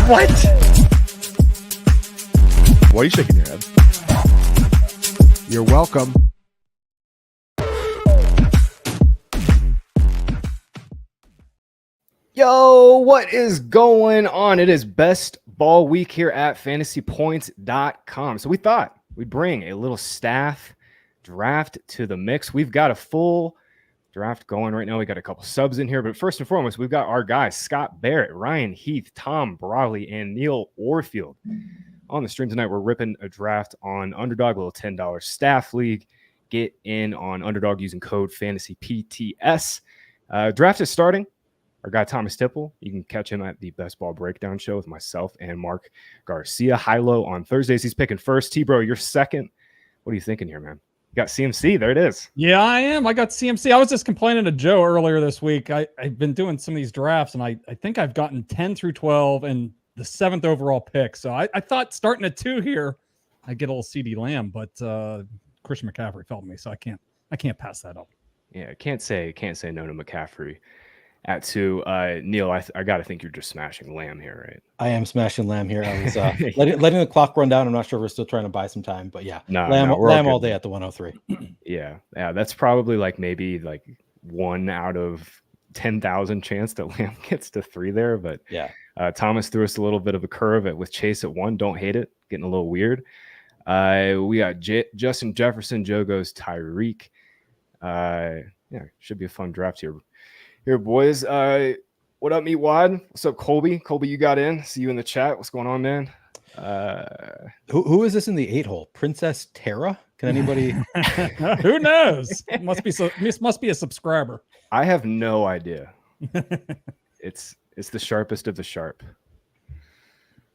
What? Why are you shaking your head? You're welcome. Yo, what is going on? It is best ball week here at FantasyPoints.com. So we thought we'd bring a little staff draft to the mix. We've got a full draft going right now. We got a couple subs in here, but first and foremost, we've got our guys, Scott Barrett, Ryan Heath, Tom Brawley, and Neil Orfield. On the stream tonight, we're ripping a draft on UnderDog, a little $10 staff league. Get in on UnderDog using code FantasyPTS. Draft is starting. Our guy Thomas Tipple, you can catch him at the Best Ball Breakdown Show with myself and Mark Garcia. High-low on Thursdays. He's picking first. T-Bro, you're second. What are you thinking here, man? You got CMC. There it is. Yeah, I am. I got CMC. I was just complaining to Joe earlier this week. I've been doing some of these drafts, and I think I've gotten 10 through 12 and the 7th overall pick. So I thought starting at 2 here, I'd get a little CeeDee Lamb, but Christian McCaffrey fell to me, so I can't pass that up. Yeah, can't say no to McCaffrey. At 2, Neil, I got to think you're just smashing Lamb here, right? I am smashing Lamb here. I was letting the clock run down. I'm not sure if we're still trying to buy some time, but yeah, Lamb all day at the 103. Yeah, that's probably maybe 1 out of 10,000 chance that Lamb gets to 3 there. But yeah, Thomas threw us a little bit of a curve with Chase at 1. Don't hate it. Getting a little weird. We got Justin Jefferson. Joe goes Tyreek. Yeah, should be a fun draft here. Here, boys. What up, Meat Wad? What's up, Colby? Colby, you got in. See you in the chat. What's going on, man? Who is this in the 8 hole? Princess Tara? Can anybody? Who knows? Must be a subscriber. I have no idea. It's the sharpest of the sharp.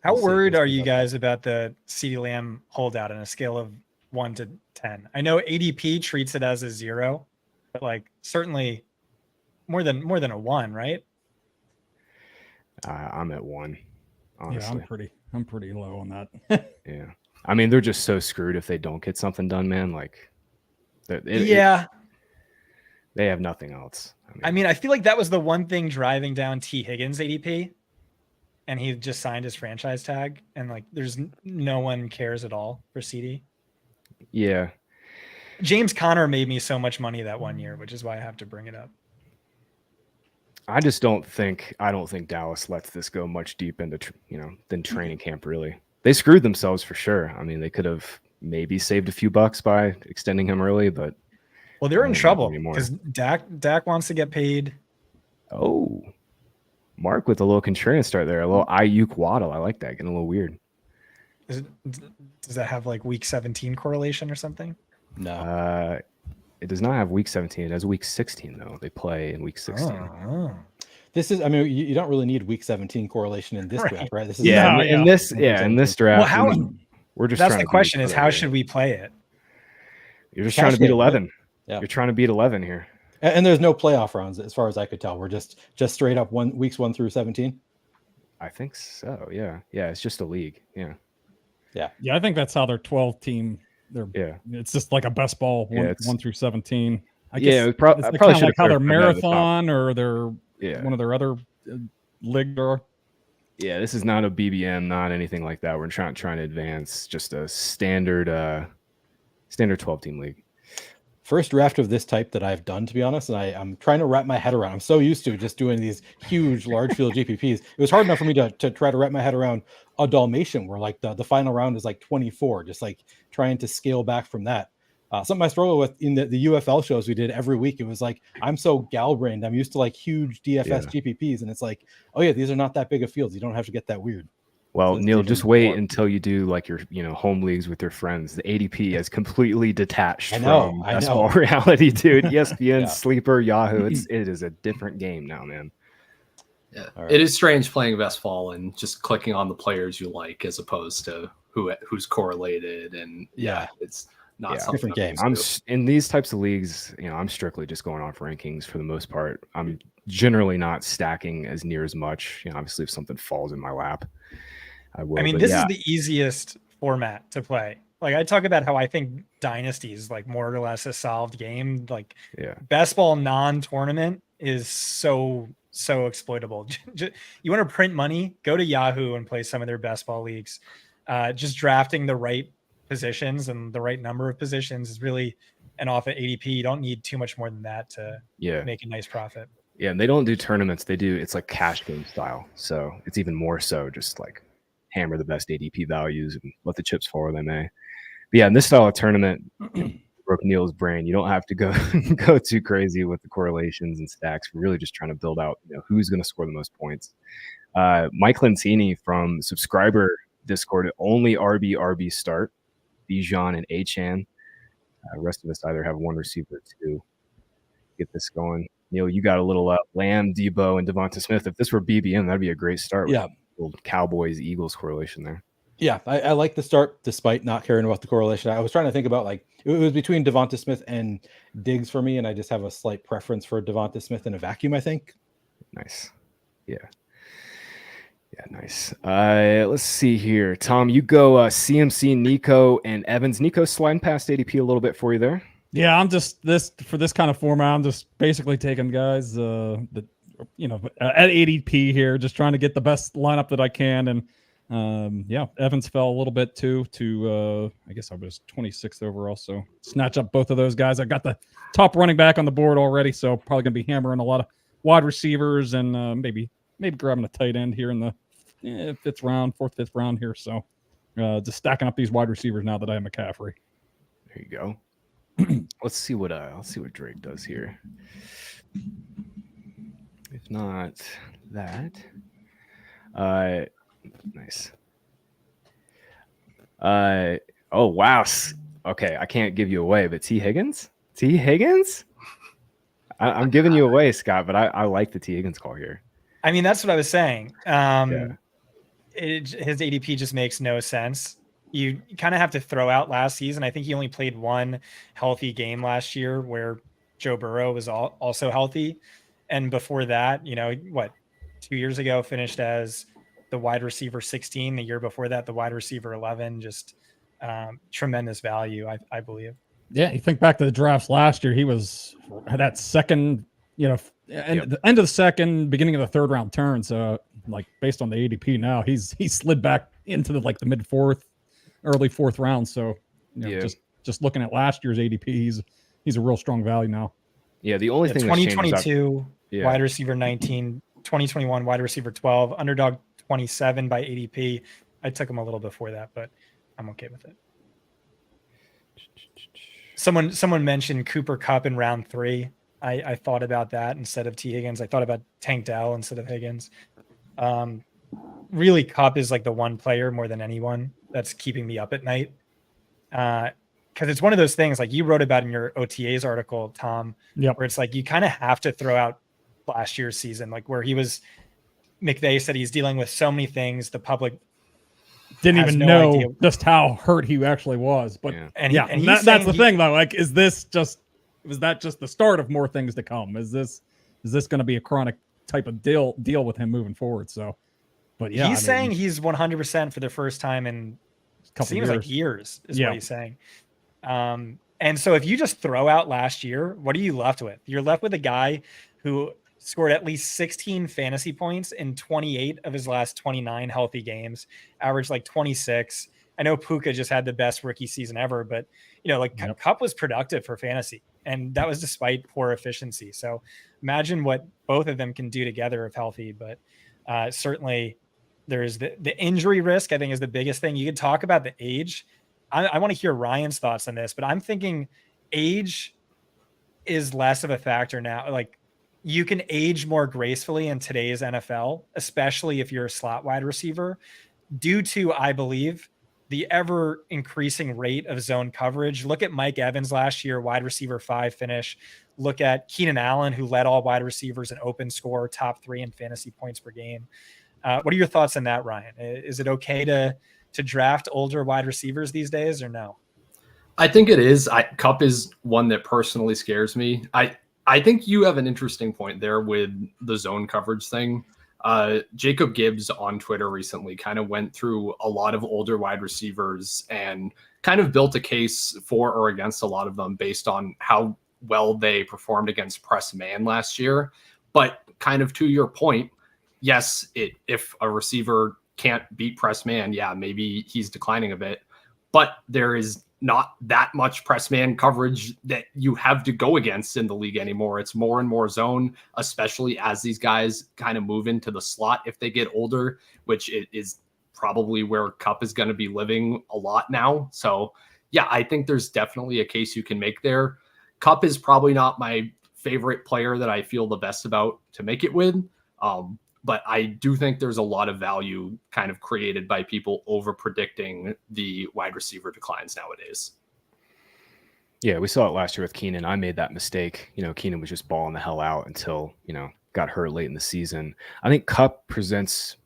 How worried are you guys about the CeeDee Lamb holdout on a scale of 1 to 10? I know ADP treats it as a 0, but certainly more than a 1, right? I'm at 1. Honestly. Yeah, I'm pretty low on that. Yeah, I mean they're just so screwed if they don't get something done, man. They have nothing else. I mean, I feel like that was the one thing driving down T. Higgins ADP, and he just signed his franchise tag, and there's no one cares at all for CD. Yeah, James Conner made me so much money that 1 year, which is why I have to bring it up. I don't think Dallas lets this go much deep into than training camp. Really, they screwed themselves for sure. I mean, they could have maybe saved a few bucks by extending him early, but they're in trouble because Dak wants to get paid. Oh, Mark with a little contrarian start there, a little Ayuk Waddle. I like that. Getting a little weird. Does that have week 17 correlation or something? No. It does not have week 17. It has week 16 though. They play in week 16. Oh. This is, I mean, you don't really need week 17 correlation in this draft, right? This is in this draft. Well, we're just that's the question is how should we play it? You're just trying to beat 11. Yeah. You're trying to beat 11 here. And there's no playoff rounds as far as I could tell. We're just straight up weeks 1 through 17. I think so. Yeah. Yeah. It's just a league. Yeah. Yeah. Yeah. I think that's how their 12 team. It's just like a best ball 1 through 17. I guess I probably should like how their marathon or their one of their other league or. Yeah, this is not a BBM, not anything like that. We're trying to advance just a standard 12 team league. First draft of this type that I've done, to be honest, and I'm trying to wrap my head around. I'm so used to just doing these huge, large field GPPs. It was hard enough for me to try to wrap my head around a Dalmatian where the final round is 24, just trying to scale back from that. Something I struggle with in the UFL shows we did every week. It was I'm so gal-brained. I'm used to huge DFS GPPs, and it's oh yeah, these are not that big of fields. You don't have to get that weird. Well, so Neil, just wait until you do your home leagues with your friends. The ADP is completely detached from basketball reality, dude. ESPN, Sleeper, Yahoo. It is a different game now, man. Yeah, right. It is strange playing best ball and just clicking on the players you like as opposed to who's correlated, and it's not something different game. I'm in these types of leagues. I'm strictly just going off rankings for the most part. I'm generally not stacking as near as much. Obviously, if something falls in my lap, I will. I mean, this is the easiest format to play. I talk about how I think Dynasty is more or less a solved game. Best ball non-tournament is so so exploitable. You want to print money? Go to Yahoo and play some of their best ball leagues. Just drafting the right positions and the right number of positions is really, and off at ADP, you don't need too much more than that to make a nice profit. Yeah, and they don't do tournaments. It's like cash game style. So it's even more so just like hammer the best ADP values and let the chips fall where they may. But yeah, in this style of tournament, broke Neil's brain. You don't have to go too crazy with the correlations and stacks. We're really just trying to build out, who's going to score the most points. Mike Lentini from subscriber Discord, only RB start, Bijan and Achane. The rest of us either have one receiver or two. Get this going. Neil, you got a little Lamb, Debo, and Devonta Smith. If this were BBM, that'd be a great start. Yeah. Little Cowboys-Eagles correlation there. Yeah, I like the start despite not caring about the correlation. I was trying to think about it was between Devonta Smith and Diggs for me, and I just have a slight preference for Devonta Smith in a vacuum, I think. Nice. Yeah, nice. Let's see here. Tom, you go CMC, Nico, and Evans. Nico sliding past ADP a little bit for you there. Yeah, I'm just for this kind of format, I'm just basically taking guys at ADP here, just trying to get the best lineup that I can. And Evans fell a little bit too to I guess I was 26th overall, so snatch up both of those guys. I got the top running back on the board already, so probably gonna be hammering a lot of wide receivers and maybe grabbing a tight end here in the fourth, fifth round here. So just stacking up these wide receivers now that I have McCaffrey. There you go. Let's see what Drake does here. If not that, nice. Oh wow. Okay, I can't give you away, but T. Higgins. I'm giving you away, Scott, but I like the T. Higgins call here. I mean, that's what I was saying. His ADP just makes no sense. You kind of have to throw out last season. I think he only played one healthy game last year where Joe Burrow was also healthy. And before that, 2 years ago finished as the wide receiver 16. The year before that, the wide receiver 11. Just tremendous value, I believe. Yeah, you think back to the drafts last year, he was that second, the end of the second, beginning of the third round turn. So based on the ADP now, he slid back into the mid fourth, early fourth round. So just looking at last year's ADP, he's a real strong value now. Yeah, the only thing 2022 wide receiver 19, 2021 wide receiver 12, underdog 27 by ADP. I took him a little before that, but I'm okay with it. Someone mentioned Cooper Kupp in round 3. I thought about that instead of T. Higgins. I thought about Tank Dell instead of Higgins. Really, Kupp is the one player more than anyone that's keeping me up at night. Because it's one of those things you wrote about in your OTAs article, Tom, where it's you kind of have to throw out last year's season, where McVay said he's dealing with so many things. The public didn't even know just how hurt he actually was. But that's the thing though. Was that just the start of more things to come? Is this going to be a chronic type of deal with him moving forward? So, but yeah, he's saying he's 100% for the first time in years is what he's saying. And so if you just throw out last year, what are you left with? You're left with a guy who scored at least 16 fantasy points in 28 of his last 29 healthy games, averaged 26. I know Puka just had the best rookie season ever, but Kupp was productive for fantasy, and that was despite poor efficiency. So imagine what both of them can do together if healthy. But certainly there's the injury risk, I think, is the biggest thing. You could talk about the age. I want to hear Ryan's thoughts on this, but I'm thinking age is less of a factor now. You can age more gracefully in today's NFL, especially if you're a slot wide receiver, due to, I believe, the ever increasing rate of zone coverage. Look at Mike Evans last year, wide receiver 5 finish. Look at Keenan Allen, who led all wide receivers in open score, top 3 in fantasy points per game. What are your thoughts on that, Ryan? Is it okay to draft older wide receivers these days or no? I think it is. Kupp is one that personally scares me. I think you have an interesting point there with the zone coverage thing. Jacob Gibbs on Twitter recently kind of went through a lot of older wide receivers and kind of built a case for or against a lot of them based on how well they performed against press man last year. But kind of to your point, yes, if a receiver can't beat press man, yeah, maybe he's declining a bit. But there is not that much press man coverage that you have to go against in the league anymore. It's more and more zone, especially as these guys kind of move into the slot if they get older, which is probably where Kupp is going to be living a lot now. So yeah, I think there's definitely a case you can make there. Kupp is probably not my favorite player that I feel the best about to make it with. But I do think there's a lot of value kind of created by people over predicting the wide receiver declines nowadays. Yeah, we saw it last year with Keenan. I made that mistake. Keenan was just balling the hell out until, got hurt late in the season. I think Kupp presents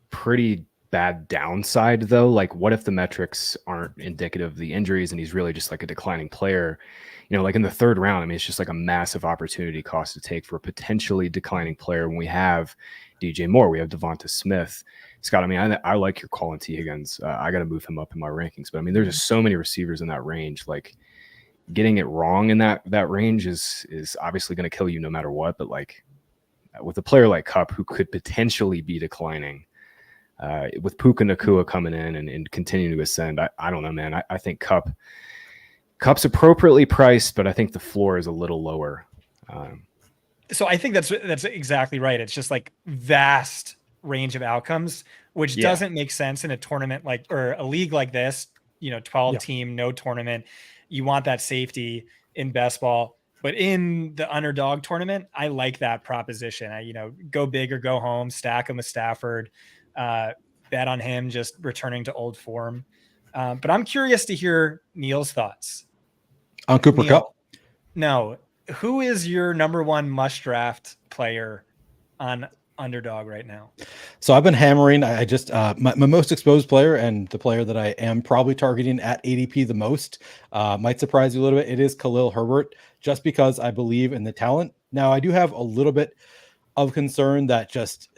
pretty bad downside, though. Like, what if the metrics aren't indicative of the injuries and he's really just like a declining player? Like in the third round, I mean, it's just like a massive opportunity cost to take for a potentially declining player when we have DJ Moore, we have Devonta Smith. Scott, I mean, I like your call on T. Higgins. I got to move him up in my rankings. But I mean, there's just so many receivers in that range. Like, getting it wrong in that range is obviously going to kill you no matter what. But like with a player like Kupp who could potentially be declining, with Puka Nacua coming in and continuing to ascend, I don't know, man. I think Kupp's appropriately priced, but I think the floor is a little lower. So I think that's exactly right. It's just like vast range of outcomes, which doesn't make sense in a tournament or a league like this, 12 team, no tournament. You want that safety in best ball, but in the underdog tournament, I like that proposition. Go big or go home, stack him with Stafford, bet on him just returning to old form. But I'm curious to hear Neil's thoughts on Cooper Kupp. No. Who is your number one must draft player on underdog right now? So I've been hammering. I just my most exposed player and the player that I am probably targeting at ADP the most might surprise you a little bit. It is Khalil Herbert, just because I believe in the talent. Now I do have a little bit of concern that just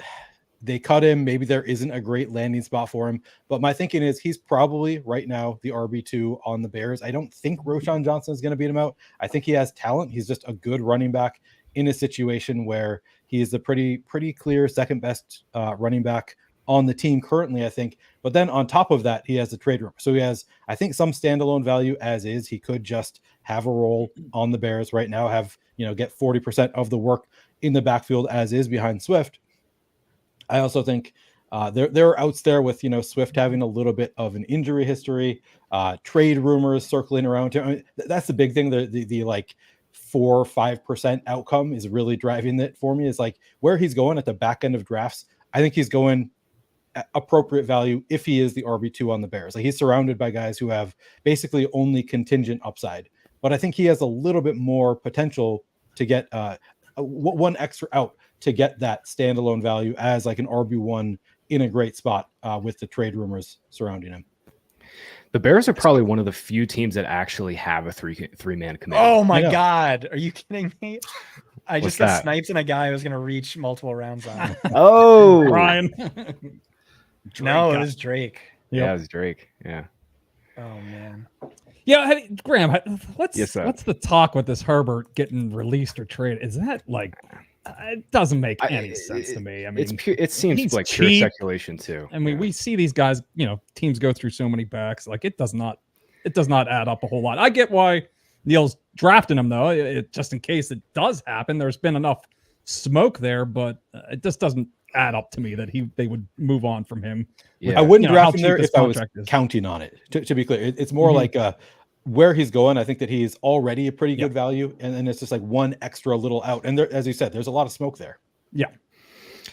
they cut him. Maybe there isn't a great landing spot for him, but my thinking is he's probably right now the RB2 on the Bears. I don't think Roschon Johnson is going to beat him out. I think he has talent. He's just a good running back in a situation where he is the pretty clear second best running back on the team currently, I think. But then on top of that, he has the trade room. So he has, I think, some standalone value as is. He could just have a role on the Bears right now, get 40% of the work in the backfield as is behind Swift. I also think there are outs there with, Swift having a little bit of an injury history, trade rumors circling around. I mean, that's the big thing. The like 4 or 5% outcome is really driving it for me. Is like where he's going at the back end of drafts. I think he's going at appropriate value if he is the RB2 on the Bears. Like, he's surrounded by guys who have basically only contingent upside, but I think he has a little bit more potential to get one extra out to get that standalone value as like an RB1 in a great spot with the trade rumors surrounding him. The Bears are probably one of the few teams that actually have a three-man committee. Oh my God. Are you kidding me? I What's just got that? sniped and a guy I was going to reach multiple rounds on. Oh, Ryan. No, it was Drake. Yeah, it was Drake. Yeah. Oh man. Yeah, hey, Graham, what's Yes, the talk with this Herbert getting released or traded? Is that like it doesn't make any sense to me. I mean, it seems like pure cheap. speculation too. I mean, we see these guys, teams go through so many backs. Like, it does not add up a whole lot. I get why Neil's drafting him though, just in case it does happen. There's been enough smoke there, but it just doesn't add up to me that they would move on from him. Yeah. I wouldn't how draft him cheap there his if I was contract is. counting on it. To be clear, it's more like where he's going. I think that he's already a pretty good value, and then it's just like one extra little out. And there, as you said, there's a lot of smoke there. Yeah.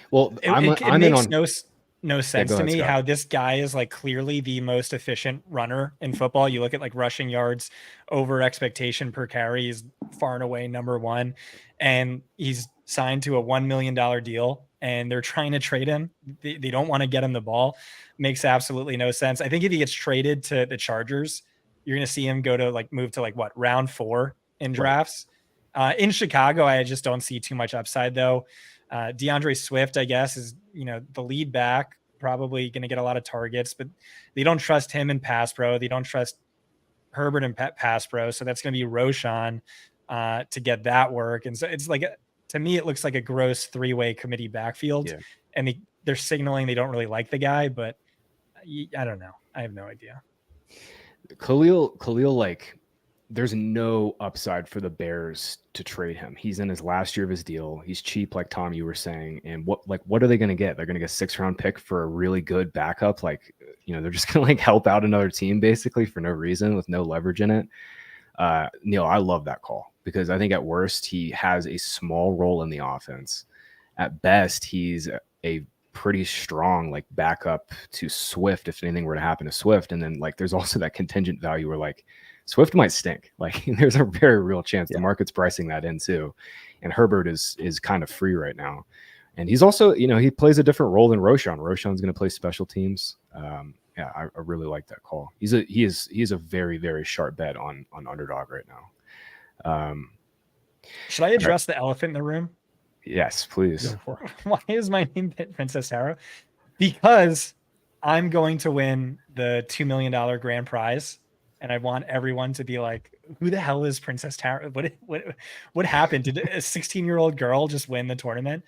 Well, it makes no sense to ahead, me Scott. how this guy is like clearly the most efficient runner in football. You look at like rushing yards over expectation per carry, he's far and away number one, and he's signed to a $1 million deal, and they're trying to trade him. They don't want to get him the ball. Makes absolutely no sense. I think if he gets traded to the Chargers, you're going to see him move to round 4 in drafts. In Chicago, I just don't see too much upside though. DeAndre Swift, I guess, is, the lead back, probably going to get a lot of targets, but they don't trust him in pass pro. They don't trust Herbert in pass pro. So that's going to be Roschon to get that work. And so it's like to me, it looks like a gross 3-way committee backfield. Yeah. And they're signaling they don't really like the guy, but I don't know. I have no idea. Khalil, like, there's no upside for the Bears to trade him. He's in his last year of his deal. He's cheap, like Tom, you were saying. And what are they going to get? They're going to get a 6th-round pick for a really good backup. Like, they're just going to like help out another team basically for no reason with no leverage in it. Neil, I love that call because I think at worst he has a small role in the offense. At best, he's a pretty strong like backup to Swift if anything were to happen to Swift. And then like there's also that contingent value where like Swift might stink. Like there's a very real chance the market's pricing that in too. And Herbert is kind of free right now. And he's also, he plays a different role than Roshan. Roshan's going to play special teams. I really like that call. He is a very, very sharp bet on UnderDog right now. Should I address the elephant in the room? Yes, please. Why is my name Princess Tara? Because I'm going to win the $2 million grand prize, and I want everyone to be like, "Who the hell is Princess Tara? What happened? Did a 16-year-old girl just win the tournament?"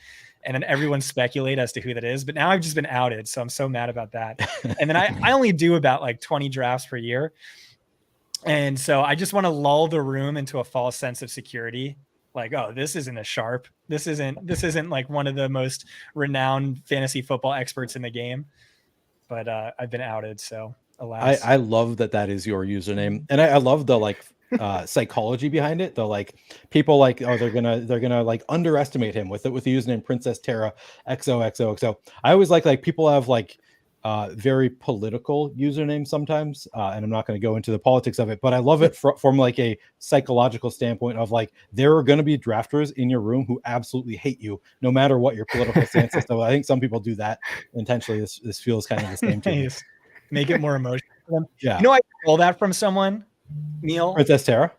And then everyone speculate as to who that is. But now I've just been outed, so I'm so mad about that. And then I only do about like 20 drafts per year, and so I just want to lull the room into a false sense of security. Like, oh, this isn't a sharp. This isn't like one of the most renowned fantasy football experts in the game. But I've been outed, so alas. I love that is your username, and I love the like psychology behind it. The like people like, oh, they're gonna like underestimate him with the username Princess Tara XOXOXO. I always like people have like very political usernames sometimes, and I'm not going to go into the politics of it, but I love it from like a psychological standpoint of like there are going to be drafters in your room who absolutely hate you no matter what your political stance is. So I think some people do that intentionally. This feels kind of the same to me. Make it more emotional for them. Yeah, I stole that from someone. Neil, Princess Tara.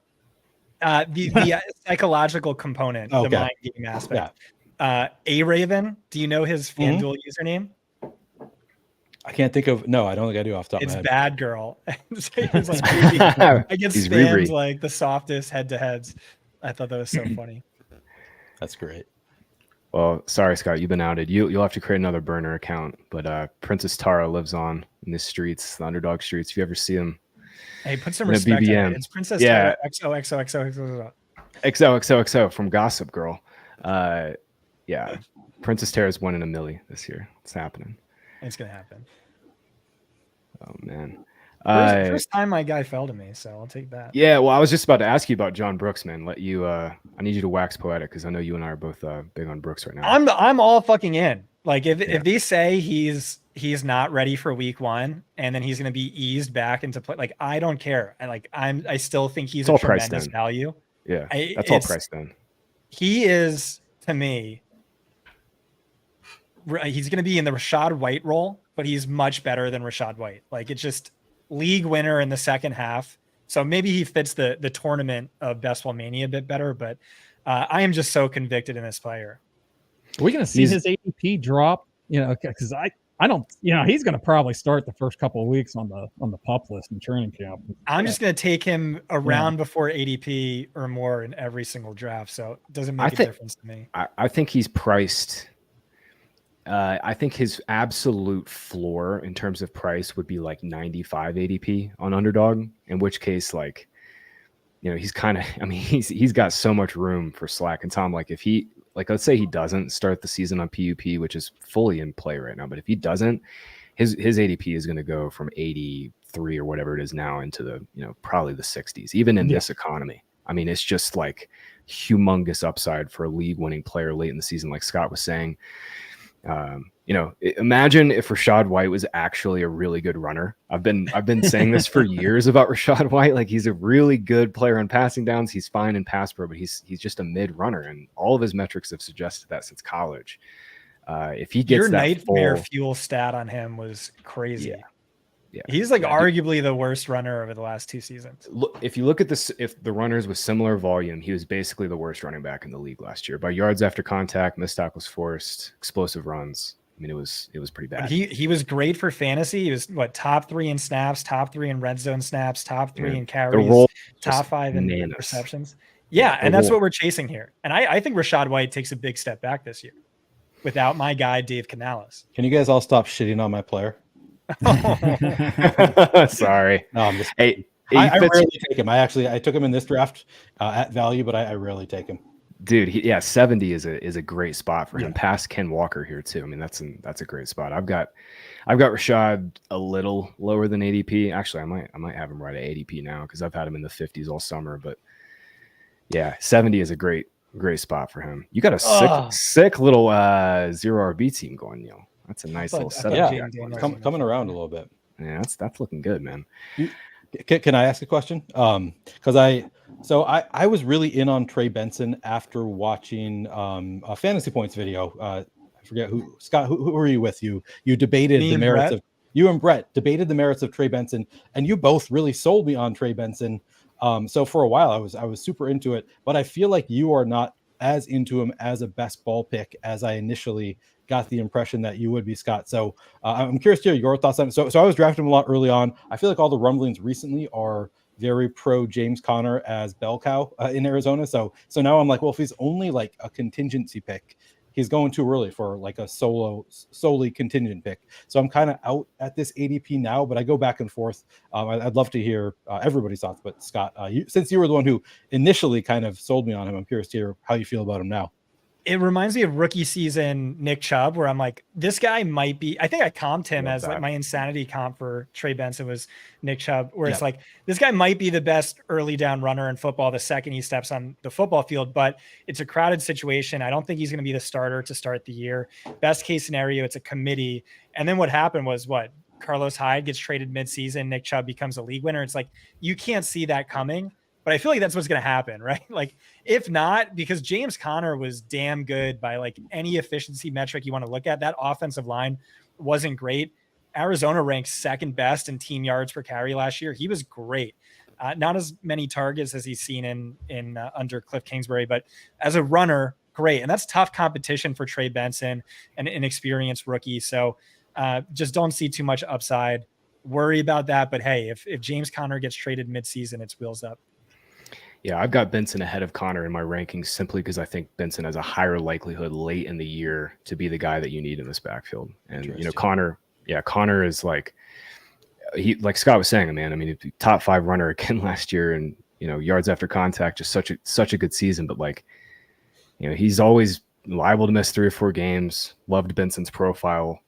The psychological component, the mind game aspect. Yeah. A Raven, do you know his FanDuel username? I can't think of. No, I don't think I do off the top of my head. It's Bad Girl. So he's like, I get spammed like the softest head-to-heads. I thought that was so funny. That's great. Well, sorry, Scott, you've been outed. You'll have to create another burner account. But Princess Tara lives on in the streets, the UnderDog streets. If you ever see him, hey, put some respect on it. It's Princess Tara XOXOXO. XOXOXO from Gossip Girl. Yeah, Princess Tara's 1 in a milli this year. It's happening. It's gonna happen. Oh man. First time my guy fell to me, so I'll take that. Yeah, well, I was just about to ask you about John Brooks, man. I need you to wax poetic because I know you and I are both big on Brooks right now. I'm all fucking in. Like if they say he's not ready for week 1 and then he's gonna be eased back into play, like I don't care. I still think he's a tremendous value. Yeah, that's all priced in. He is, to me, he's going to be in the Rachaad White role, but he's much better than Rachaad White. Like it's just league winner in the second half. So maybe he fits the tournament of Best Ball Mania a bit better, but I am just so convicted in this player. Are we going to see his ADP drop? Because I don't, he's going to probably start the first couple of weeks on the pup list in training camp. I'm just going to take him around before ADP or more in every single draft. So it doesn't make a difference to me. I think he's priced. I think his absolute floor in terms of price would be like 95 ADP on UnderDog, in which case, like, he's kind of, he's got so much room for slack. And Tom, like, if he, like, let's say he doesn't start the season on PUP, which is fully in play right now, but if he doesn't, his ADP is going to go from 83 or whatever it is now into the, probably the 60s, even in this economy. It's just like humongous upside for a league winning player late in the season, like Scott was saying. Imagine if Rachaad White was actually a really good runner. I've been saying this for years about Rachaad White. Like he's a really good player on passing downs. He's fine in pass pro, but he's just a mid runner, and all of his metrics have suggested that since college. If he gets your that nightmare fuel stat on him was crazy. Yeah. He's like arguably the worst runner over the last 2 seasons. Look, if you look at this, if the runners with similar volume, he was basically the worst running back in the league last year by yards after contact, missed tackles forced, explosive runs. It was pretty bad. But he was great for fantasy. He was top 3 in snaps, top 3 in red zone snaps, top 3 in carries, top 5 in receptions. Yeah, and that's what we're chasing here. And I think Rachaad White takes a big step back this year without my guy, Dave Canales. Can you guys all stop shitting on my player? Sorry. No, I'm just. Hey, I rarely take him. I took him in this draft at value, but I rarely take him. Dude, 70 is a great spot for him. Past Ken Walker here too. I mean, that's a great spot. I've got Rachaad a little lower than ADP. Actually, I might have him right at ADP now because I've had him in the 50s all summer. But yeah, 70 is a great spot for him. You got a sick little zero RB team going, Neil. That's a nice little setup. Yeah, coming around a little bit. Yeah, that's looking good, man. Can I ask a question? Because I was really in on Trey Benson after watching a Fantasy Points video. I forget who Scott. Who were you with? You debated the merits of you and Brett debated the merits of Trey Benson, and you both really sold me on Trey Benson. So for a while I was super into it, but I feel like you are not as into him as a best ball pick as I initially got the impression that you would be, Scott. So I'm curious to hear your thoughts on it. So I was drafting him a lot early on. I feel like all the rumblings recently are very pro James Conner as bell cow in Arizona. So now I'm like, well, if he's only like a contingency pick, he's going too early for like a solely contingent pick. So I'm kind of out at this ADP now, but I go back and forth. I'd love to hear everybody's thoughts. But Scott, since you were the one who initially kind of sold me on him, I'm curious to hear how you feel about him now. It reminds me of rookie season Nick Chubb, where I'm like, this guy might be. I think I comped him as like my insanity comp for Trey Benson was Nick Chubb, where it's like this guy might be the best early down runner in football the second he steps on the football field, but it's a crowded situation. I don't think he's going to be the starter to start the year. Best case scenario, it's a committee. And then what happened was Carlos Hyde gets traded midseason. Nick Chubb becomes a league winner. It's like you can't see that coming. But I feel like that's what's going to happen, right? Like, if not, because James Conner was damn good by like any efficiency metric you want to look at. That offensive line wasn't great. Arizona ranked second best in team yards per carry last year. He was great. Not as many targets as he's seen in under Cliff Kingsbury, but as a runner, great. And that's tough competition for Trey Benson, an inexperienced rookie. So just don't see too much upside. Worry about that. But hey, if James Conner gets traded midseason, it's wheels up. Yeah, I've got Benson ahead of Conner in my rankings simply because I think Benson has a higher likelihood late in the year to be the guy that you need in this backfield. And Conner is like Scott was saying, man. I mean, top 5 runner again last year, and yards after contact, just such a good season. But he's always liable to miss 3 or 4 games. Loved Benson's profile.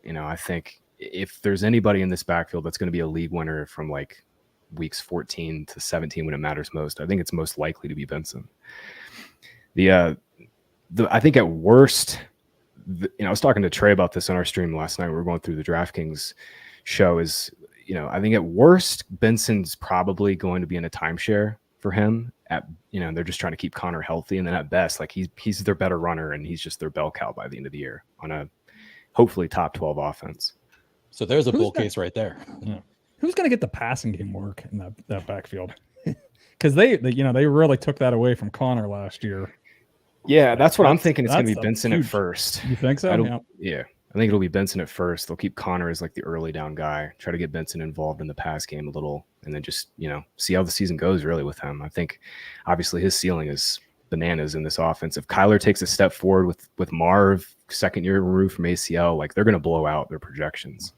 I think if there's anybody in this backfield that's going to be a league winner from like weeks 14 to 17 when it matters most, I think it's most likely to be Benson. I think at worst, I was talking to Trey about this on our stream last night. We were going through the DraftKings show. I think at worst, Benson's probably going to be in a timeshare for him. They're just trying to keep Conner healthy, and then at best, like he's their better runner, and he's just their bell cow by the end of the year on a hopefully top 12 offense. So there's a bull case right there. Yeah. Who's going to get the passing game work in that backfield? Because they really took that away from Conner last year. Yeah, that's what I'm thinking. It's going to be Benson at first. You think so? Yeah, I think it'll be Benson at first. They'll keep Conner as like the early down guy. Try to get Benson involved in the pass game a little, and then just see how the season goes really with him. I think obviously his ceiling is bananas in this offense. If Kyler takes a step forward with Marv, second year removed from ACL, like they're going to blow out their projections.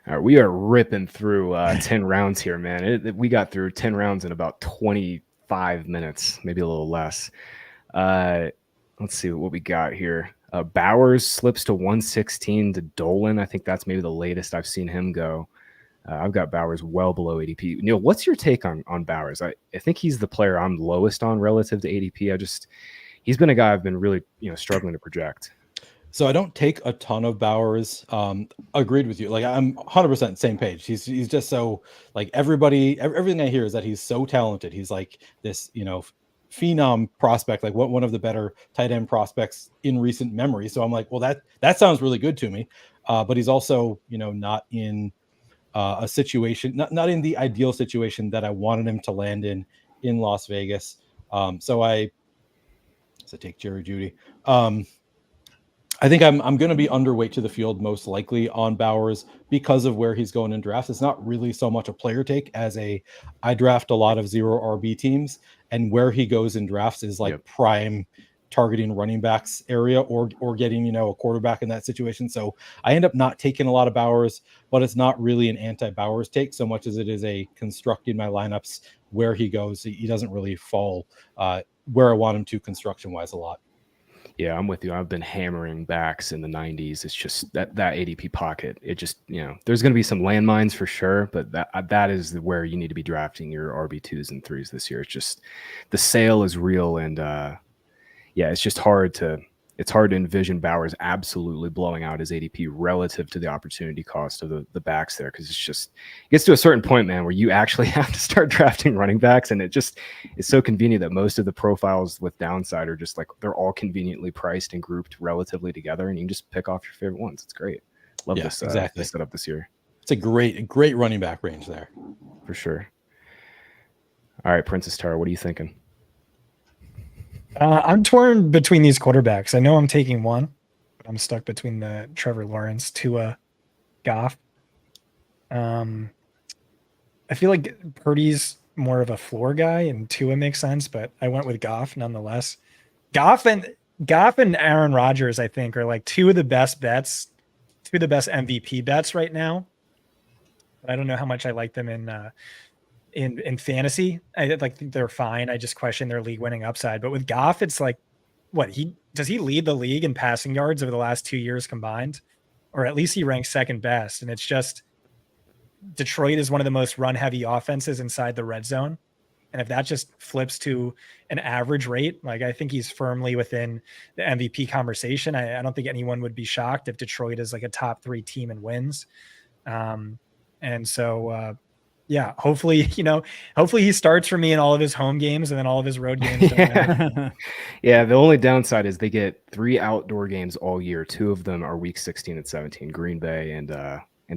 All right, we are ripping through 10 rounds here, man. We got through 10 rounds in about 25 minutes, maybe a little less. Let's see what we got here. Bowers slips to 116 to Dolan. I think that's maybe the latest I've seen him go. I've got Bowers well below ADP. Neil, what's your take on Bowers? I think he's the player I'm lowest on relative to ADP. He's been a guy I've been really struggling to project. So I don't take a ton of Bowers. Agreed with you. Like I'm 100% same page. He's just so like everything I hear is that he's so talented. He's like this, phenom prospect, like one of the better tight end prospects in recent memory. So I'm like, well, that sounds really good to me. But he's also, not in a situation, not in the ideal situation that I wanted him to land in Las Vegas. So I take Jerry Jeudy. I think I'm going to be underweight to the field most likely on Bowers because of where he's going in drafts. It's not really so much a player take as I draft a lot of 0 RB teams, and where he goes in drafts is like prime targeting running backs area or getting, a quarterback in that situation. So I end up not taking a lot of Bowers, but it's not really an anti-Bowers take so much as it is a constructing my lineups where he goes. He doesn't really fall where I want him to construction wise a lot. Yeah, I'm with you. I've been hammering backs in the 90s. It's just that ADP pocket. It just, there's going to be some landmines for sure, but that is where you need to be drafting your RB2s and 3s this year. It's just the sale is real, and it's just hard to envision Bowers absolutely blowing out his ADP relative to the opportunity cost of the backs there, because it gets to a certain point, man, where you actually have to start drafting running backs, and it's so convenient that most of the profiles with downside are just like they're all conveniently priced and grouped relatively together, and you can just pick off your favorite ones. It's great. Love this exactly. This setup this year. It's a great running back range there for sure. All right, Princess Tara, what are you thinking? I'm torn between these quarterbacks. I know I'm taking one, but I'm stuck between the Trevor Lawrence, Tua, Goff. I feel like Purdy's more of a floor guy, and Tua makes sense, but I went with Goff nonetheless. Goff and Aaron Rodgers, I think, are like two of the best MVP bets right now. I don't know how much I like them in fantasy. I think they're fine. I just question their league winning upside. But with Goff, it's like, does he lead the league in passing yards over the last 2 years combined? Or at least he ranks second best. And it's just Detroit is one of the most run heavy offenses inside the red zone. And if that just flips to an average rate, like I think he's firmly within the MVP conversation. I don't think anyone would be shocked if Detroit is like a top 3 team and wins. And so, hopefully he starts for me in all of his home games, and then all of his road games. Yeah, the only downside is they get 3 outdoor games all year. 2 of them are week 16 and 17, Green Bay and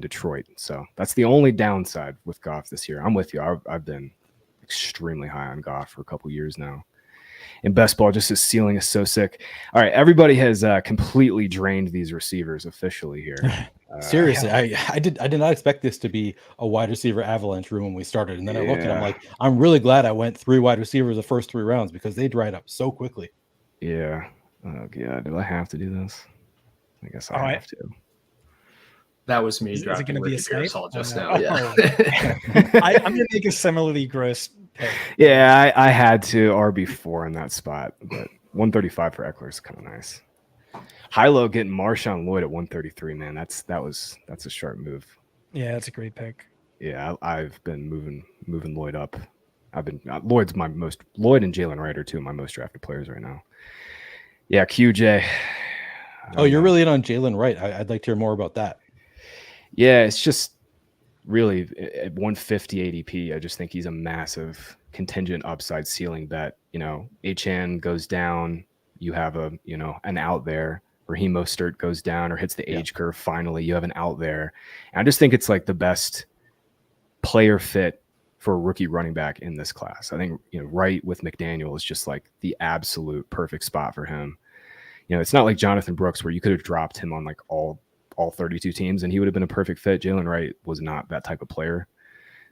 Detroit. So that's the only downside with Goff this year. I'm with you. I've been extremely high on Goff for a couple years now. And best ball, just his ceiling is so sick. All right, everybody has completely drained these receivers officially here. Seriously, I did not expect this to be a wide receiver avalanche room when we started, and then I looked and I'm like, I'm really glad I went 3 wide receivers the first 3 rounds because they dried up so quickly. Yeah. Oh god, do I have to do this? I guess I have to. That was me drafting Ricky Pearsall just now. Yeah. I'm going to make a similarly gross pick. Yeah, I had to RB4 in that spot, but 135 for Eckler is kind of nice. High-low getting Marshawn Lloyd at 133, man. That's a sharp move. Yeah, that's a great pick. Yeah, I've been moving Lloyd up. Lloyd and Jaylen Wright are 2 of my most drafted players right now. Yeah, QJ. Oh, you're really in on Jaylen Wright. I'd like to hear more about that. Yeah, it's just really at 150 ADP. I just think he's a massive contingent upside ceiling bet. HN goes down, you have an out there. Raheem Mostert goes down or hits the age curve. Finally, you have an out there. And I just think it's like the best player fit for a rookie running back in this class. I think Wright with McDaniel is just like the absolute perfect spot for him. It's not like Jonathan Brooks where you could have dropped him on like all 32 teams and he would have been a perfect fit. Jaylen Wright was not that type of player,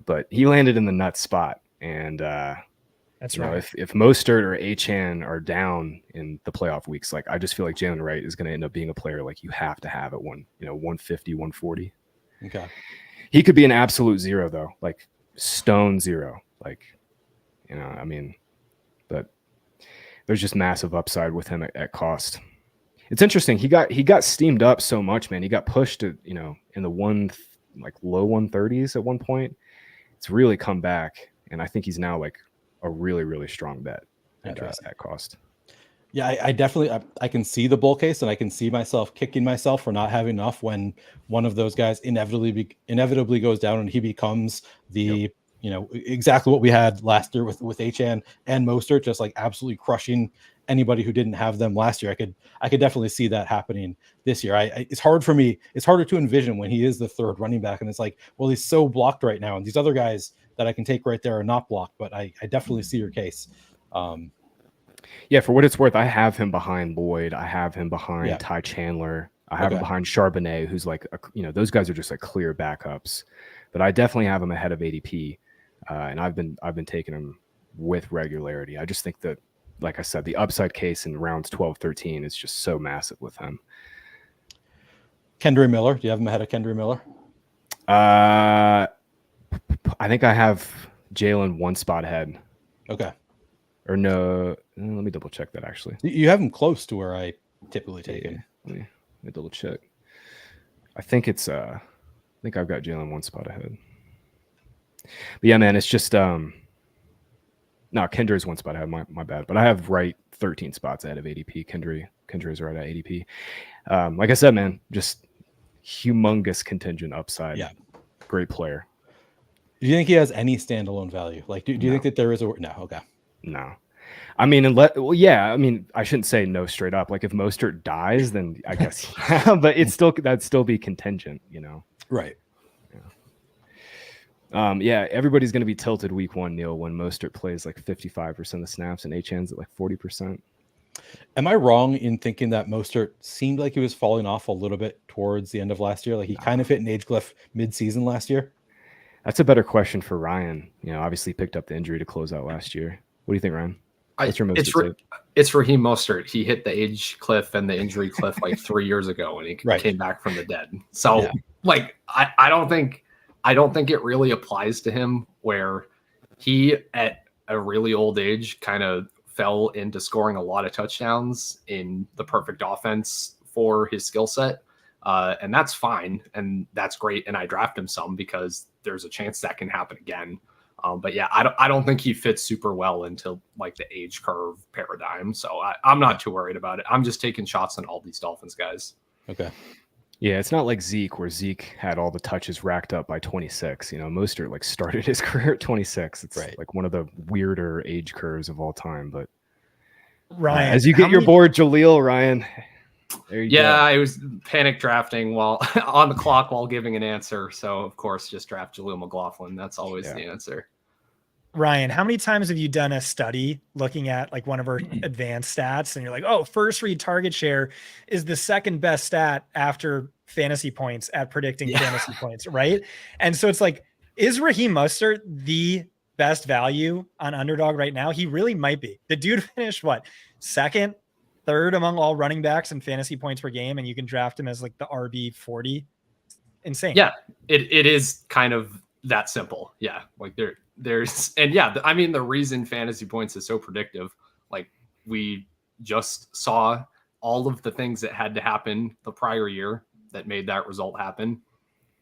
but he landed in the nut spot. And that's right. If Mostert or Achane are down in the playoff weeks, like I just feel like Jaylen Wright is going to end up being a player like you have to have at 150, 140. Okay. He could be an absolute zero though, like stone zero. Like, but there's just massive upside with him at cost. It's interesting. He got steamed up so much, man. He got pushed to, in the low 130s at one point. It's really come back, and I think he's now like a really, really strong bet at cost. Yeah, I definitely I can see the bull case, and I can see myself kicking myself for not having enough when one of those guys inevitably goes down and he becomes the exactly what we had last year with Achane and Mostert, just like absolutely crushing anybody who didn't have them last year. I could definitely see that happening this year. It's hard for me. It's harder to envision when he is the 3rd running back, and it's like, well, he's so blocked right now, and these other guys that I can take right there are not blocked. But I definitely see your case. Yeah, for what it's worth, I have him behind Lloyd. I have him behind Yeah. Ty Chandler. I have him Okay. behind Charbonnet, who's like, those guys are just like clear backups. But I definitely have him ahead of ADP, and I've been taking him with regularity. I just think that, like I said, the upside case in rounds 12, 13 is just so massive with him. Kendry Miller. Do you have him ahead of Kendry Miller? I think I have Jaylen one spot ahead. Okay. Or no, let me double check that actually. You have him close to where I typically take him. Let me double check. I think I've got Jaylen one spot ahead. But yeah, man, it's just no, Kendry's one spot ahead. My bad. But I have Wright 13 spots ahead of ADP. Kendry's right at ADP. Like I said, man, just humongous contingent upside. Yeah. Great player. Do you think he has any standalone value? Like, do you think that there is no? Okay. No. I mean, I shouldn't say no straight up. Like if Mostert dies, then I guess yeah, but that'd still be contingent, Right. Yeah, everybody's going to be tilted week 1, Neil, when Mostert plays like 55% of the snaps and Achane's at like 40%. Am I wrong in thinking that Mostert seemed like he was falling off a little bit towards the end of last year? Like he kind of hit an age cliff mid-season last year? That's a better question for Ryan. Obviously picked up the injury to close out last year. What do you think, Ryan? It's Raheem Mostert. He hit the age cliff and the injury cliff like 3 years ago when he came back from the dead. So I don't think it really applies to him, where he at a really old age kind of fell into scoring a lot of touchdowns in the perfect offense for his skill set. And that's fine. And that's great. And I draft him some because there's a chance that can happen again. But yeah, I don't think he fits super well into like the age curve paradigm. So I'm not too worried about it. I'm just taking shots on all these Dolphins guys. Okay. Yeah, it's not like Zeke, where Zeke had all the touches racked up by 26. Mostert like started his career at 26. It's like one of the weirder age curves of all time. But Ryan, as you get your board, Jaleel, Ryan. There you go. I was panic drafting while on the clock while giving an answer. So of course, just draft Jaleel McLaughlin. That's always the answer. Ryan, how many times have you done a study looking at like one of our advanced stats and you're like, oh, first read target share is the second best stat after fantasy points at predicting fantasy points, right? And so it's like, is Raheem Mostert the best value on UnderDog right now? He really might be. The dude finished second, third among all running backs in fantasy points per game, and you can draft him as like the RB 40. Insane. Yeah, it is kind of that simple. Yeah, like there's I mean, the reason fantasy points is so predictive, like we just saw all of the things that had to happen the prior year that made that result happen.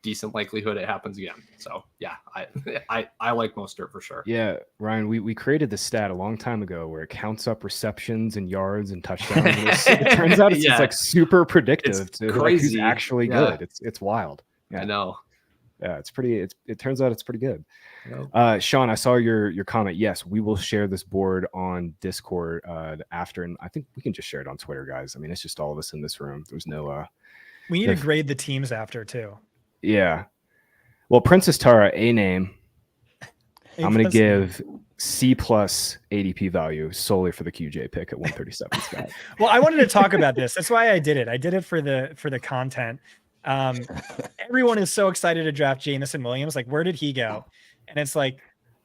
Decent likelihood it happens again. So yeah, I like Mostert for sure. Yeah, Ryan, we created the stat a long time ago where it counts up receptions and yards and touchdowns. And it turns out it's like super predictive to who's actually good. It's wild. Yeah. I know. Yeah, it turns out it's pretty good. Sean, I saw your comment. Yes, we will share this board on Discord after, and I think we can just share it on Twitter, guys. I mean, it's just all of us in this room. There's no we need to grade the teams after too. Yeah. Well, Princess Tara, A name. I'm going to give C+ ADP value solely for the QJ pick at 137, Scott. Well, I wanted to talk about this. That's why I did it. I did it for the content. Everyone is so excited to draft Jamison Williams. Like, where did he go? And it's like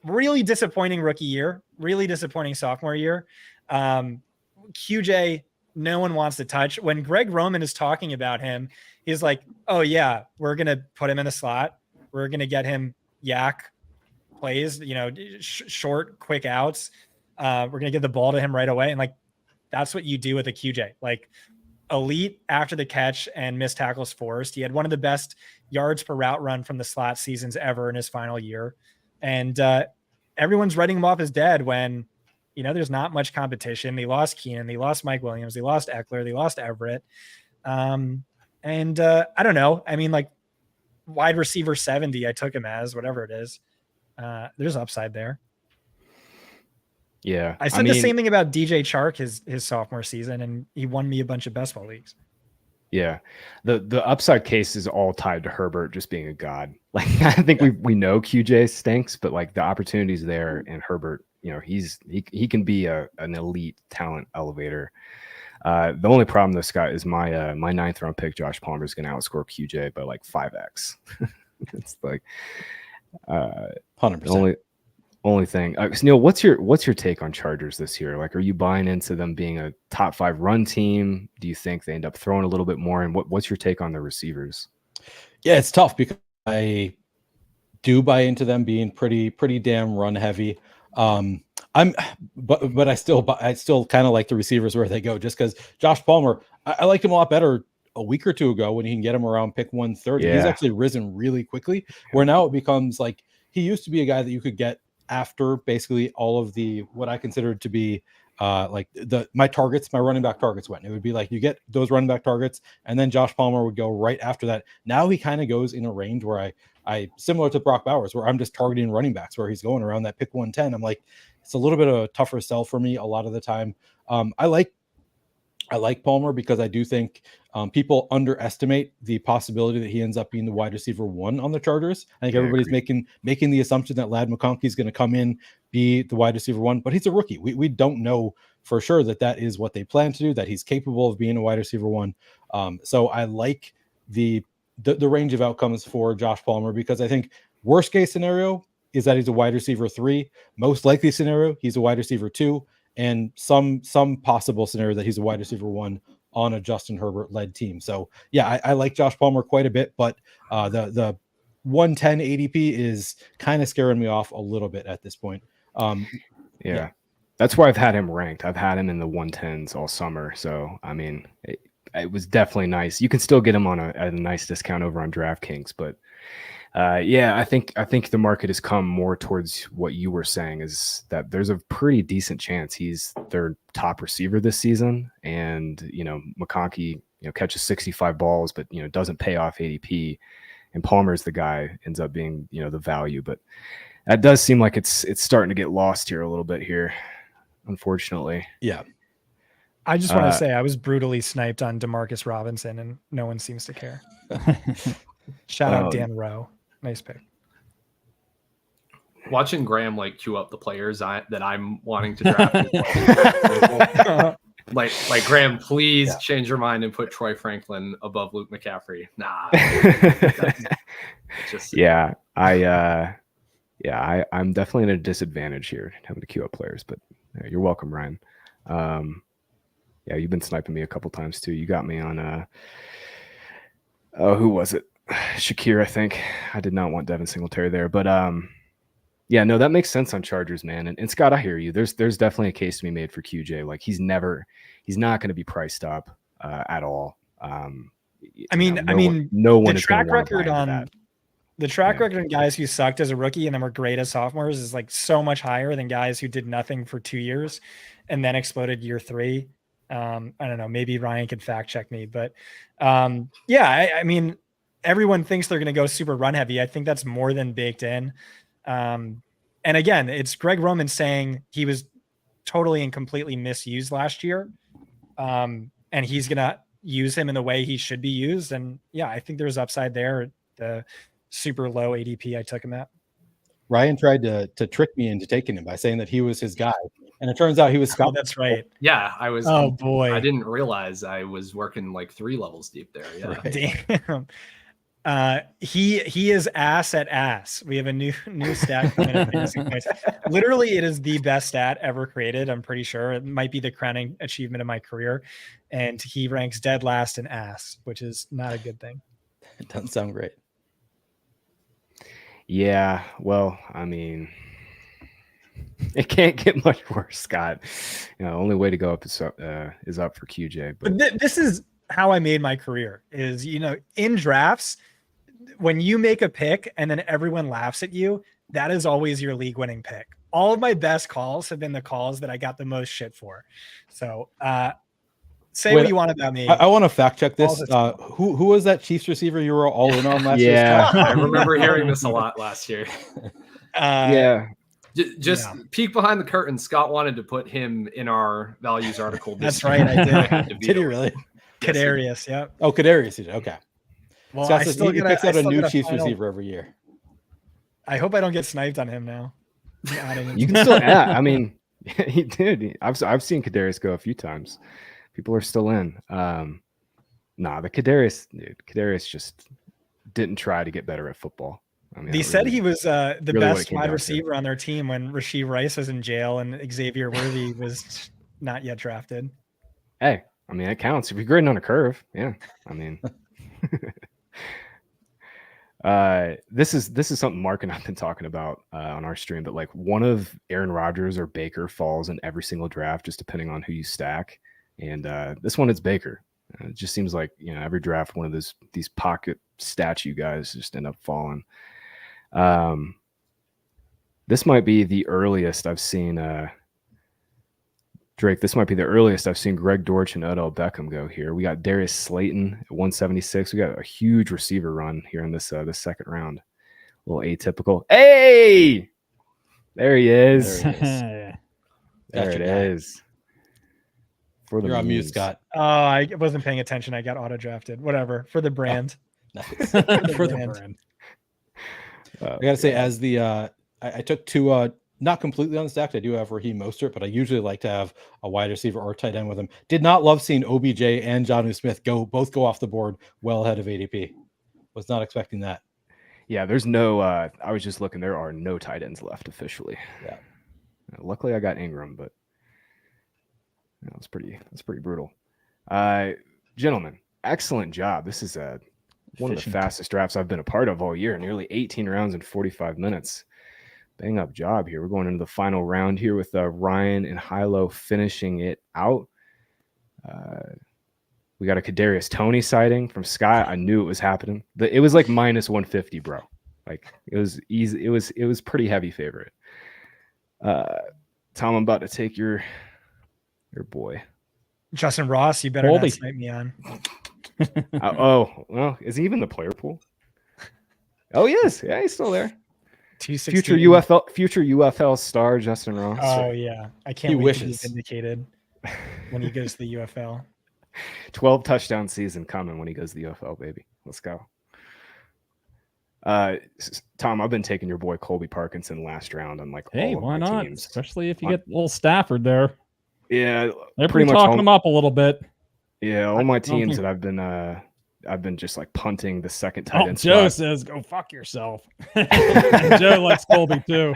really disappointing rookie year, really disappointing sophomore year. QJ, no one wants to touch. When Greg Roman is talking about him, he's like, oh yeah, we're going to put him in the slot. We're going to get him yak plays, short, quick outs. We're going to give the ball to him right away. And like, that's what you do with a QJ, like elite after the catch and missed tackles forced. He had one of the best yards per route run from the slot seasons ever in his final year. And everyone's writing him off as dead when, there's not much competition. They lost Keenan. They lost Mike Williams. They lost Eckler. They lost Everett. And I don't know. I mean, like wide receiver 70, I took him as whatever it is. There's upside there. Yeah. I said the same thing about DJ Chark his sophomore season, and he won me a bunch of best ball leagues. Yeah. The upside case is all tied to Herbert just being a god. Like I think we know QJ stinks, but like the opportunity's there, and Herbert, he can be an elite talent elevator. The only problem though, Scott, is my 9th round pick, Josh Palmer, is going to outscore QJ by like 5x. It's like 100%. Only thing. So Neil, what's your take on Chargers this year? Like, are you buying into them being a top 5 run team? Do you think they end up throwing a little bit more? And what's your take on the receivers? Yeah, it's tough because I do buy into them being pretty damn run heavy. But I still kind of like the receivers where they go, just because Josh Palmer, I liked him a lot better a week or two ago when you can get him around pick 130. He's actually risen really quickly, where now it becomes like he used to be a guy that you could get after basically all of the what I considered to be my running back targets went. It would be like you get those running back targets, and then Josh Palmer would go right after that. Now he kind of goes in a range where I similar to Brock Bowers, where I'm just targeting running backs, where he's going around that pick 110. I'm like, it's a little bit of a tougher sell for me a lot of the time. I like Palmer because I do think people underestimate the possibility that he ends up being the wide receiver 1 on the Chargers. I think everybody's making the assumption that Ladd McConkey is going to come in, be the wide receiver 1, but he's a rookie. We don't know for sure that is what they plan to do, that he's capable of being a wide receiver 1. So I like the range of outcomes for Josh Palmer, because I think worst case scenario is that he's a wide receiver 3. Most likely scenario, he's a wide receiver 2. And some possible scenario that he's a wide receiver 1 on a Justin Herbert led team. So yeah, I like Josh Palmer quite a bit, but the 110 ADP is kind of scaring me off a little bit at this point. Yeah, that's where I've had him ranked. I've had him in the 110s all summer. So I mean, it was definitely nice. You can still get him at a nice discount over on DraftKings, but I think the market has come more towards what you were saying, is that there's a pretty decent chance he's their top receiver this season. And, McConkey, catches 65 balls, but, doesn't pay off ADP, and Palmer's the guy ends up being, the value. But that does seem like it's starting to get lost here a little bit here, unfortunately. Yeah. I just want to say I was brutally sniped on DeMarcus Robinson, and no one seems to care. Shout out Dan Rowe. Nice pick. Watching Graham queue up the players that I'm wanting to draft. like Graham, please change your mind and put Troy Franklin above Luke McCaffrey. Nah. I'm definitely at a disadvantage here having to queue up players, but you're welcome, Ryan. You've been sniping me a couple times too. You got me on who was it? Shakir, I think. I did not want Devin Singletary there, but that makes sense on Chargers, man. And Scott, I hear you. There's definitely a case to be made for QJ. Like he's not going to be priced up at all. No one. The track record on guys who sucked as a rookie and then were great as sophomores is like so much higher than guys who did nothing for 2 years and then exploded year 3. I don't know. Maybe Ryan could fact check me, but everyone thinks they're going to go super run heavy. I think that's more than baked in. And again, it's Greg Roman saying he was totally and completely misused last year. And he's going to use him in the way he should be used. And I think there's upside there. The super low ADP I took him at. Ryan tried to trick me into taking him by saying that he was his guy. And it turns out he was Scott. Oh, that's right. Yeah, I was. Oh boy, I didn't realize I was working 3 levels deep there. Yeah. Right. Damn. He is ass at ass. We have a new stat coming up. Literally, it is the best stat ever created. I'm pretty sure it might be the crowning achievement of my career, and he ranks dead last in ass, which is not a good thing. It doesn't sound great. Yeah, well, I mean, it can't get much worse, Scott. Only way to go up is up for QJ. But this is how I made my career. Is in drafts, when you make a pick and then everyone laughs at you, that is always your league winning pick. All of my best calls have been the calls that I got the most shit for. So what you want about me. I want to fact check this. Who was that Chiefs receiver you were all in on last year? Yeah, I remember hearing this a lot last year. Just peek behind the curtain. Scott wanted to put him in our values article. That's right, I did. Did he really? Kadarius, yeah. Oh, Kadarius, okay. Well, he picks out a new Chiefs receiver every year. I hope I don't get sniped on him now. You can still add. I mean, he did. I've seen Kadarius go a few times. People are still in. The Kadarius just didn't try to get better at football. I mean, They said he was the really what it best came wide down to. receiver on their team when Rashee Rice was in jail and Xavier Worthy was not yet drafted. Hey, I mean, it counts. If you're grading on a curve, yeah. I mean, this is something Mark and I've been talking about on our stream, but like one of Aaron Rodgers or Baker falls in every single draft, just depending on who you stack. And this one, it's Baker. It just seems like, every draft, one of these pocket statue guys just end up falling. This might be the earliest I've seen Drake. This might be the earliest I've seen Greg Dortch and Odell Beckham go here. We got Darius Slayton at 176. We got a huge receiver run here in this second round. A little atypical. Hey, there he is. There it is. For the You're on mute, memes. Scott. Oh, I wasn't paying attention. I got auto drafted. Whatever, for the brand. Nice. For the brand. I gotta say, as the I took two not completely unstacked. I do have Raheem Mostert, but I usually like to have a wide receiver or tight end with him. Did not love seeing OBJ and Jonnu Smith both go off the board well ahead of ADP. Was not expecting that. Yeah, there's no. I was just looking. There are no tight ends left officially. Yeah. Luckily, I got Ingram, but that's pretty brutal. Gentlemen, excellent job. This is one of the fastest drafts I've been a part of all year. Nearly 18 rounds in 45 minutes. Bang up job here. We're going into the final round here with Ryan and Hilo finishing it out. We got a Kadarius Toney sighting from Scott. I knew it was happening. It was like minus 150, bro. Like it was easy. It was pretty heavy favorite. Tom, I'm about to take your boy. Justin Ross, you better not snipe me on. Well, is he even the player pool? Oh, he is. Yeah, he's still there. Future 216. UFL star Justin Ross. Oh yeah, I can't wait to be vindicated when he goes to the UFL. 12 touchdown season coming when he goes to the UFL, baby. Let's go. Tom, I've been taking your boy Colby Parkinson last round on like all of why my not? teams. Especially if you get little Stafford there. Yeah, They're pretty much talking him up a little bit. Yeah, all my teams that I've been just like punting the second tight end Joe spot. says, "Go fuck yourself." And Joe likes Colby too.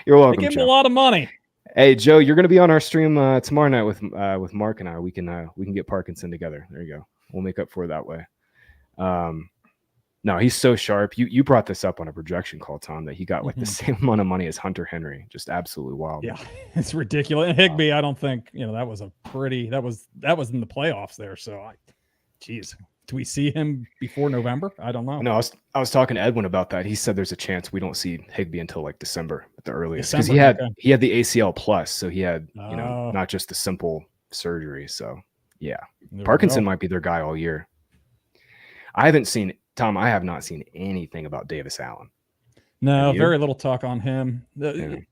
You're welcome. They give him Joe. a lot of money. Hey Joe, you're going to be on our stream tomorrow night with Mark and I. We can get Parkinson together. There you go. We'll make up for it that way. No, he's so sharp. You brought this up on a projection call, Tom, that he got like the same amount of money as Hunter Henry. Just absolutely wild. Yeah, it's ridiculous. And Higbee, I don't think that was that was in the playoffs there. So, geez, do we see him before November? I don't know. No, I was talking to Edwin about that. He said there's a chance we don't see Higbee until like December at the earliest because he had the ACL plus, so he had not just the simple surgery. So yeah, Parkinson might be their guy all year. I haven't seen. Tom, I have not seen anything about Davis Allen. No, very little talk on him.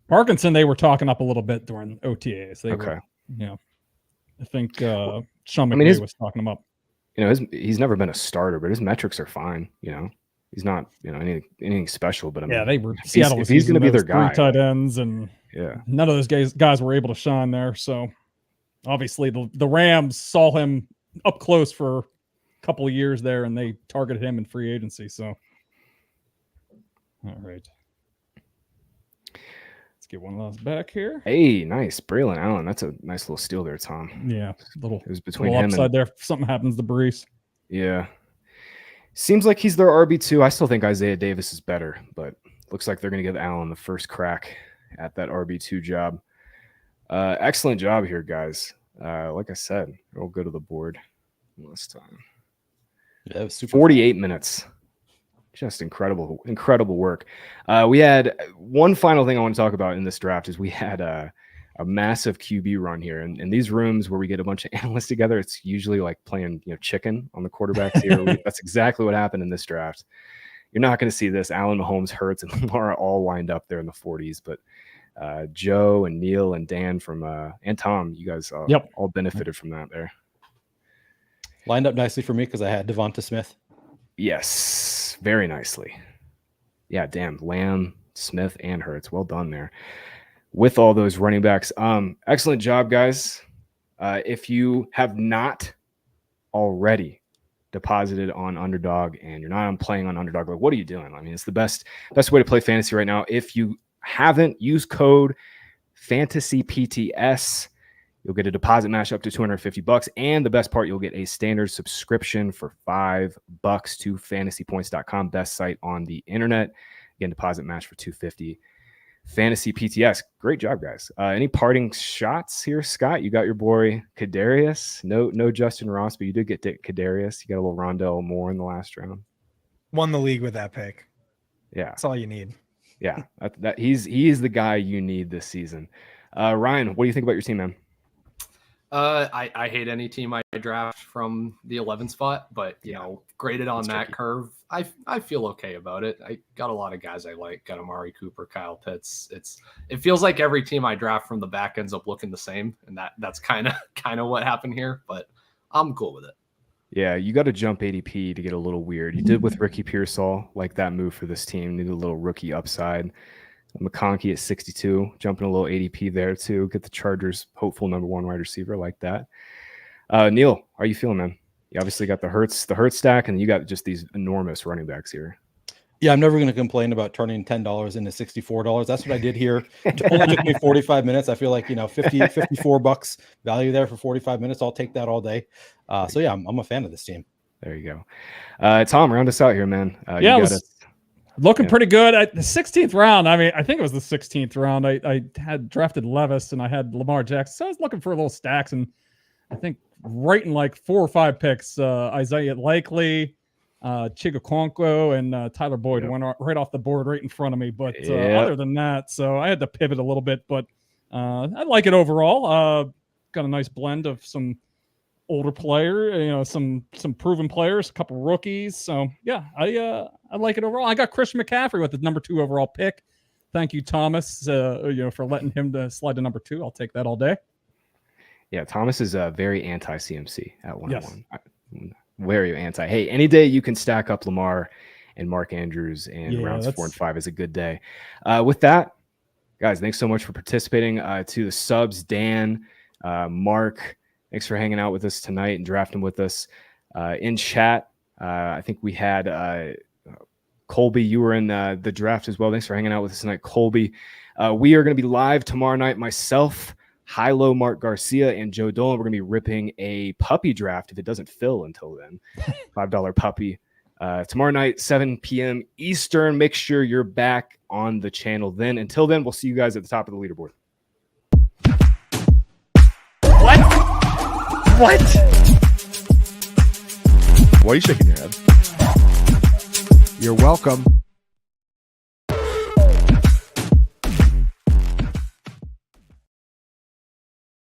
Parkinson, they were talking up a little bit during OTAs. They were, I think Sean McVay was talking him up. He's never been a starter, but his metrics are fine. He's not anything special. But I mean, they were Seattle. If he's going to be their guy, 3 tight ends, and none of those guys were able to shine there. So obviously, the Rams saw him up close for couple of years there, and they targeted him in free agency. So, all right, let's get one last back here. Hey, nice, Braylon Allen. That's a nice little steal there, Tom. Yeah, it was between him upside and there. If something happens to Brees. Yeah, seems like he's their RB2. I still think Isaiah Davis is better, but looks like they're going to give Allen the first crack at that RB2 job. Excellent job here, guys. Like I said, we'll go to the board last time. Yeah, it was super 48 minutes. Just incredible work. We had one final thing I want to talk about in this draft is we had a massive QB run here. And in these rooms where we get a bunch of analysts together, it's usually like playing chicken on the quarterbacks here. That's exactly what happened in this draft. You're not going to see this. Allen, Mahomes, Hurts, and Lamar all lined up there in the 40s. But Joe and Neil and Dan and Tom, you guys all benefited from that there. Lined up nicely for me because I had Devonta Smith. Yes, very nicely. Yeah, damn. Lamb, Smith and Hurts. Well done there with all those running backs. Excellent job, guys. If you have not already deposited on Underdog and you're not playing on Underdog, like, what are you doing? I mean, it's the best way to play fantasy right now. If you haven't, use code FantasyPTS. You'll get a deposit match up to $250, and the best part, you'll get a standard subscription for $5 to FantasyPoints.com, best site on the internet. Again, deposit match for $250. Fantasy PTS. Great job, guys. Any parting shots here, Scott? You got your boy Kadarius. No Justin Ross, but you did get Kadarius. You got a little Rondell Moore in the last round. Won the league with that pick. Yeah, that's all you need. Yeah, he is the guy you need this season. Ryan, what do you think about your team, man? I hate any team I draft from the 11 spot, but you know, graded on that curve, I feel okay about it. I got a lot of guys I like. Got Amari Cooper, Kyle Pitts. It feels like every team I draft from the back ends up looking the same, and that's kind of what happened here. But I'm cool with it. Yeah, you got to jump ADP to get a little weird. You did with Ricky Pearsall, like that move for this team. Need a little rookie upside. McConkey at 62, jumping a little ADP there too. Get the Chargers hopeful number 1 wide receiver like that. Neil, how are you feeling, man? You obviously got the Hurts stack, and you got just these enormous running backs here. Yeah, I'm never going to complain about turning $10 into $64. That's what I did here. It only took me 45 minutes. I feel like, $54 value there for 45 minutes. I'll take that all day. So yeah, I'm a fan of this team. There you go. Tom, round us out here, man. Looking pretty good at the 16th round. I mean, I think it was the 16th round. I had drafted Levis and I had Lamar Jackson. So I was looking for a little stacks, and I think right in like 4 or 5 picks, Isaiah Likely, Chigakonko, and Tyler Boyd went right off the board right in front of me. But other than that, so I had to pivot a little bit, but I like it overall. Got a nice blend of some older player, some proven players, a couple rookies. So yeah, I like it overall. I got Christian McCaffrey with the number 2 overall pick. Thank you, Thomas, for letting him to slide to number 2. I'll take that all day. Yeah, Thomas is very anti-CMC at 101. Yes. Very anti. Hey, any day you can stack up Lamar and Mark Andrews and rounds 4 and 5 is a good day. With that, guys, thanks so much for participating. To the subs, Dan, Mark, thanks for hanging out with us tonight and drafting with us. In chat, I think we had Colby. You were in the draft as well. Thanks for hanging out with us tonight, Colby. We are going to be live tomorrow night. Myself, Hilo, Mark Garcia, and Joe Dolan. We're going to be ripping a puppy draft if it doesn't fill until then. $5 puppy. Tomorrow night, 7 p.m. Eastern. Make sure you're back on the channel then. Until then, we'll see you guys at the top of the leaderboard. What? Why are you shaking your head? You're welcome.